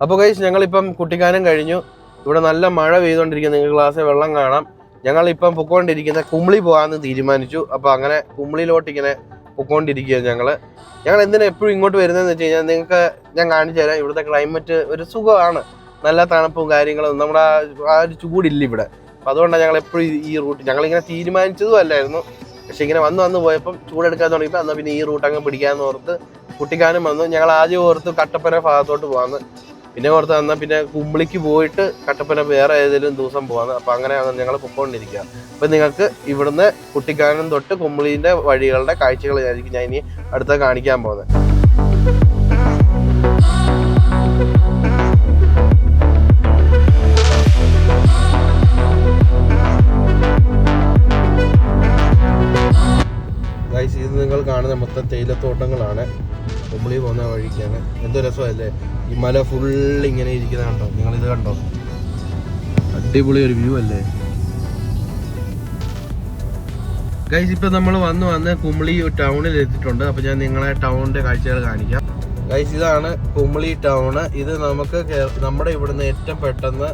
അപ്പോൾ ഗൈസ് ഞങ്ങളിപ്പം കുട്ടിക്കാനം കഴിഞ്ഞു. ഇവിടെ നല്ല മഴ പെയ്തുകൊണ്ടിരിക്കുക, നിങ്ങൾക്ക് ക്ലാസ്സിൽ വെള്ളം കാണാം. ഞങ്ങളിപ്പം പൊക്കോണ്ടിരിക്കുന്ന കുമളി പോകാമെന്ന് തീരുമാനിച്ചു. അപ്പോൾ അങ്ങനെ കുമളിയിലോട്ട് ഇങ്ങനെ പൊക്കോണ്ടിരിക്കുകയാണ് ഞങ്ങൾ എന്തിനാ എപ്പോഴും ഇങ്ങോട്ട് വരുന്നതെന്ന് വെച്ച് കഴിഞ്ഞാൽ നിങ്ങൾക്ക് ഞാൻ കാണിച്ചു തരാം. ഇവിടുത്തെ ക്ലൈമറ്റ് ഒരു സുഖമാണ്, നല്ല തണുപ്പും കാര്യങ്ങളും, നമ്മുടെ ആ ഒരു ചൂടില്ല ഇവിടെ. അപ്പോൾ അതുകൊണ്ടാണ് ഞങ്ങൾ എപ്പോഴും ഈ റൂട്ട് ഞങ്ങളിങ്ങനെ തീരുമാനിച്ചതും അല്ലായിരുന്നു. പക്ഷെ ഇങ്ങനെ വന്ന് പോയപ്പം ചൂടെടുക്കാൻ തുടങ്ങിയപ്പോൾ എന്നാൽ പിന്നെ ഈ റൂട്ട് അങ്ങ് പിടിക്കാമെന്ന് ഓർത്ത് കുട്ടിക്കാനം വന്നു. ഞങ്ങൾ ആദ്യം ഓർത്ത് കട്ടപ്പന ഭാഗത്തോട്ട് പോകാമെന്ന്, പിന്നെ ഓർത്ത് വന്നാൽ പിന്നെ കുമ്പളിക്ക് പോയിട്ട് കട്ടപ്പന വേറെ ഏതെങ്കിലും ദിവസം പോകാമെന്ന്. അപ്പോൾ അങ്ങനെയാണ് ഞങ്ങൾ പൊക്കോണ്ടിരിക്കുക. അപ്പം നിങ്ങൾക്ക് ഇവിടുന്ന് കുട്ടിക്കാനം തൊട്ട് കുമ്പളീൻ്റെ വഴികളുടെ കാഴ്ചകളായിരിക്കും ഞാൻ ഇനി അടുത്ത കാണിക്കാൻ പോകുന്നത്. ഗൈസ്, ഇത് നിങ്ങൾ കാണുന്ന മൊത്തം തേയിലത്തോട്ടങ്ങളാണ്. കുമ്പളി പോകുന്ന വഴിക്കാണ്. എന്തോ രസമല്ലേ ഈ മല ഫുള്ള് ഇങ്ങനെ ഇരിക്കുന്ന കണ്ടോ, നിങ്ങളിത് കണ്ടോ, അടിപൊളി ഒരു വ്യൂ അല്ലേ ഗൈസ്. ഇപ്പം നമ്മൾ വന്ന് കുമളി ടൗണിൽ എത്തിയിട്ടുണ്ട്. അപ്പോൾ ഞാൻ നിങ്ങളെ ടൗണിൻ്റെ കാഴ്ചകൾ കാണിക്കാം. ഗൈസ്, ഇതാണ് കുമളി ടൗണ്. ഇത് നമുക്ക് നമ്മുടെ ഇവിടുന്ന് ഏറ്റവും പെട്ടെന്ന്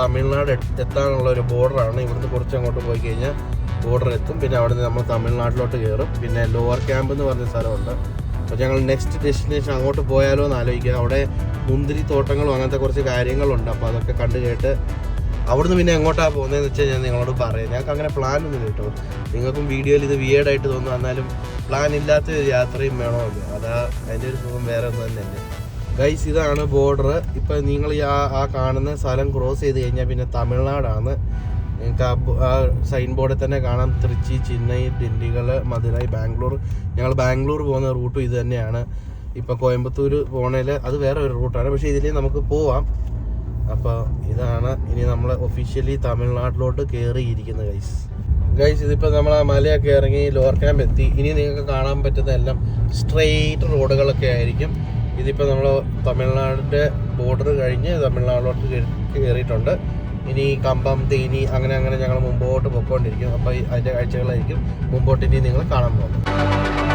തമിഴ്നാട് എത്താനുള്ള ഒരു ബോർഡറാണ്. ഇവിടുന്ന് കുറച്ച് അങ്ങോട്ട് പോയി കഴിഞ്ഞാൽ ബോർഡർ എത്തും. പിന്നെ അവിടെ നിന്ന് നമ്മൾ തമിഴ്നാട്ടിലോട്ട് കയറും. പിന്നെ ലോവർ ക്യാമ്പ് എന്ന് പറഞ്ഞ സ്ഥലമുണ്ട്. അപ്പോൾ ഞങ്ങൾ നെക്സ്റ്റ് ഡെസ്റ്റിനേഷൻ അങ്ങോട്ട് പോയാലോ എന്ന് ആലോചിക്കുക. അവിടെ മുന്തിരി തോട്ടങ്ങളും അങ്ങനത്തെ കുറച്ച് കാര്യങ്ങളുണ്ട്. അപ്പോൾ അതൊക്കെ കണ്ടു കേട്ട് അവിടുന്ന് പിന്നെ എങ്ങോട്ടാണ് പോകുന്നതെന്ന് വെച്ചാൽ ഞാൻ നിങ്ങളോട് പറയാം. ഞങ്ങൾക്ക് അങ്ങനെ പ്ലാൻ ഒന്നും കേട്ടോ. നിങ്ങൾക്കും വീഡിയോയിൽ ഇത് വിയേർഡായിട്ട് തോന്നും, എന്നാലും പ്ലാൻ ഇല്ലാത്ത ഒരു യാത്രയും വേണമല്ലോ. അതാ അതിൻ്റെ ഒരു സുഖം വേറെ ഒന്നും തന്നെയല്ലേ ഗൈസ്. ഇതാണ് ബോർഡർ. ഇപ്പം നിങ്ങൾ ആ കാണുന്ന സ്ഥലം ക്രോസ് ചെയ്ത് കഴിഞ്ഞാൽ പിന്നെ തമിഴ്നാടാണ്. നിങ്ങൾക്ക് ആ സൈൻ ബോർഡിൽ തന്നെ കാണാം തൃച്ചി, ചെന്നൈ, ദിണ്ടിഗൽ, മധുരൈ, ബാംഗ്ലൂർ. ഞങ്ങൾ ബാംഗ്ലൂർ പോകുന്ന റൂട്ടും ഇത് തന്നെയാണ്. ഇപ്പം കോയമ്പത്തൂർ പോണേൽ അത് വേറെ ഒരു റൂട്ടാണ്, പക്ഷേ ഇതിൽ നമുക്ക് പോവാം. അപ്പോൾ ഇതാണ് ഇനി നമ്മൾ ഒഫീഷ്യലി തമിഴ്നാട്ടിലോട്ട് കയറിയിരിക്കുന്നത് ഗൈസ്. ഇതിപ്പോൾ നമ്മൾ ആ മലയൊക്കെ ഇറങ്ങി ലോവർ ക്യാമ്പ് എത്തി. ഇനി നിങ്ങൾക്ക് കാണാൻ പറ്റുന്ന എല്ലാം സ്ട്രെയിറ്റ് റോഡുകളൊക്കെ ആയിരിക്കും. ഇതിപ്പോൾ നമ്മൾ തമിഴ്നാടിൻ്റെ ബോർഡർ കഴിഞ്ഞ് തമിഴ്നാട്ടിലോട്ട് കയറിയിട്ടുണ്ട്. ഇനി കമ്പം, തേനി അങ്ങനെ ഞങ്ങൾ മുമ്പോട്ട് പൊയ്ക്കൊണ്ടിരിക്കും. അപ്പോൾ അതിൻ്റെ കാഴ്ചകളായിരിക്കും മുമ്പോട്ട് ഇനി നിങ്ങൾ കാണാൻ പോകുന്നത്.